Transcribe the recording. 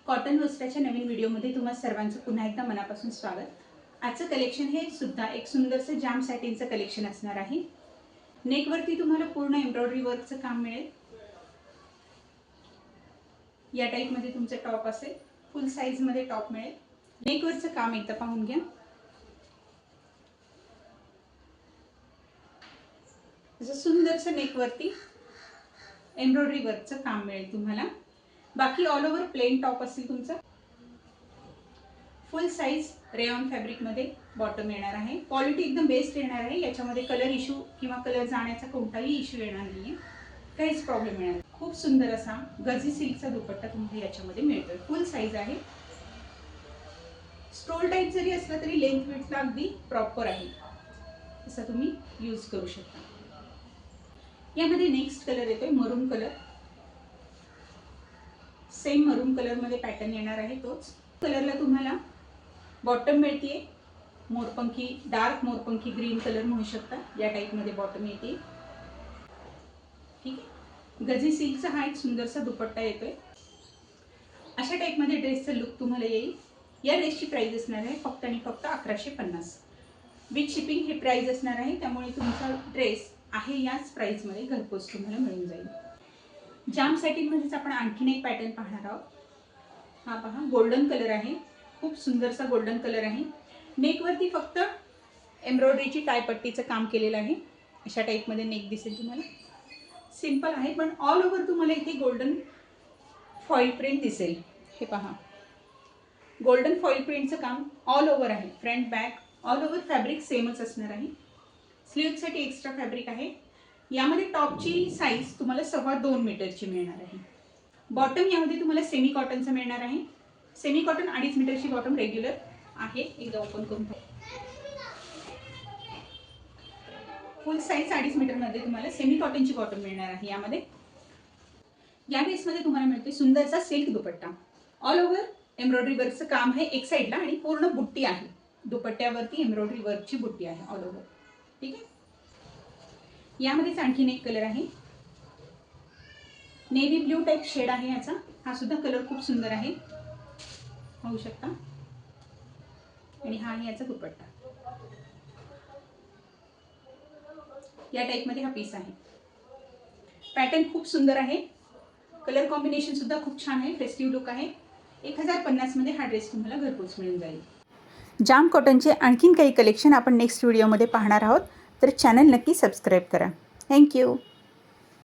Cotton वस्त्राच्या नवीन व्हिडिओमध्ये तुम्हा सर्वांचं पुन्हा एकदा मनापासून स्वागत। आजचं कलेक्शन हे सुद्धा एक सुंदरसं जाम सॅटिनचं कलेक्शन असणार आहे। नेकवरती तुम्हाला पूर्ण एम्ब्रॉयडरी वर्कचं काम मिळेल। या टाईपमध्ये तुमचं टॉप असेल, फुल साईजमध्ये टॉप मिळेल। नेकवरचं काम एकदा पाहून घ्या। असं सुंदरसं नेकवरती एम्ब्रॉयडरी वर्कचं काम मिळेल तुम्हाला। बाकी ऑल ओव्हर प्लेन टॉप असेल तुमचा। फुल साइज रेयॉन फॅब्रिक मध्ये बॉटम येणार आहे। क्वालिटी एकदम बेस्ट येणार आहे। याच्यामध्ये कलर इश्यू किंवा कलर जाण्याचा कोणताही इश्यू येणार नाहीये, काहीच प्रॉब्लेम येणार नाही। खूप सुंदर असा गझी सिल्कचा दुपट्टा तुम्हाला याच्यामध्ये मिळतोय। फुल साइज आहे। स्ट्रोल टाइप जरी असला तरी लेंथ विड्थ अगदी प्रॉपर आहे, असं तुम्ही यूज करू शकता। यामध्ये नेक्स्ट कलर येतोय मरून कलर। सेम मरून कलर मध्ये पॅटर्न येणार आहे। तोच कलरला तुम्हाला बॉटम मिळते मोरपंखी, डार्क मोरपंखी ग्रीन कलर म्हणू शकता। या टाइप मध्ये बॉटम येते। ठीक आहे, गझी सिल्कचा हा एक सुंदरसा दुपट्टा येतोय। अशा टाइप मध्ये ड्रेसचा लुक तुम्हाला येईल। या ड्रेसची प्राइस असणार आहे फक्त आणि फक्त 1150 विथ शिपिंग हे प्राइस असणार आहे। त्यामुळे तुमचा ड्रेस आहे याच प्राइस मध्ये घरपोच तुम्हाला मिळून जाईल। जाम सॅटिन मध्येच आपण आणखीन एक पॅटर्न पाहणार आहोत। हा पहा, गोल्डन कलर आहे। खूप सुंदरसा गोल्डन कलर आहे। नेकवरती फक्त एम्ब्रॉयडरीची टायपट्टीचं काम केलेलं आहे। अशा टाइप मध्ये नेक दिसेल तुम्हाला। सिंपल आहे पण ऑल ओव्हर तुम्हाला इथे गोल्डन फॉइल प्रिंट दिसेल। हे पहा, गोल्डन फॉइल प्रिंटचं काम ऑल ओव्हर आहे। Front back all over fabric सेमच असणार आहे। स्लीव्हसाठी एक्स्ट्रा फॅब्रिक आहे। यामध्ये टॉपची साइज तुम्हाला 2.25 मीटरची मिळणार आहे। बॉटम यामध्ये तुम्हाला सेमी कॉटनचं मिळणार आहे। सेमी कॉटन 2.5 मीटरची बॉटम रेग्युलर आहे। एकदा ओपन करून फुल साइज 2.5 मीटर मध्ये तुम्हाला सेमी कॉटनची बॉटम मिळणार आहे। यामध्ये या ड्रेसमध्ये तुम्हाला मिळते सुंदरसा सिल्क दुपट्टा। ऑल ओव्हर एम्ब्रॉयडरी वर्कचं काम आहे एक साइडला आणि पूर्ण बुट्टी आहे। दुपट्ट्यावरती एम्ब्रॉयडरी वर्कची बुट्टी आहे ऑल ओव्हर। ठीक आहे, यामध्येच आणखीन एक कलर आहे। नेव्ही ब्लू टाइप शेड आहे याचा। हा सुद्धा कलर खूप सुंदर आहे, पाहू शकता। आणि हा आहे याचा दुपट्टा। या टाइप मध्ये हा पीस आहे। पॅटर्न खूप सुंदर आहे। कलर कॉम्बिनेशन सुद्धा खूप छान आहे। फेस्टिव्ह लुक आहे। 1050 मध्ये हा ड्रेस तुम्हाला घरपोच मिळून जाईल। जाम कॉटनचे आणखीन काही कलेक्शन आपण नेक्स्ट व्हिडिओमध्ये पाहणार आहोत, तर चॅनल नक्की सबस्क्राइब करा। थँक्यू।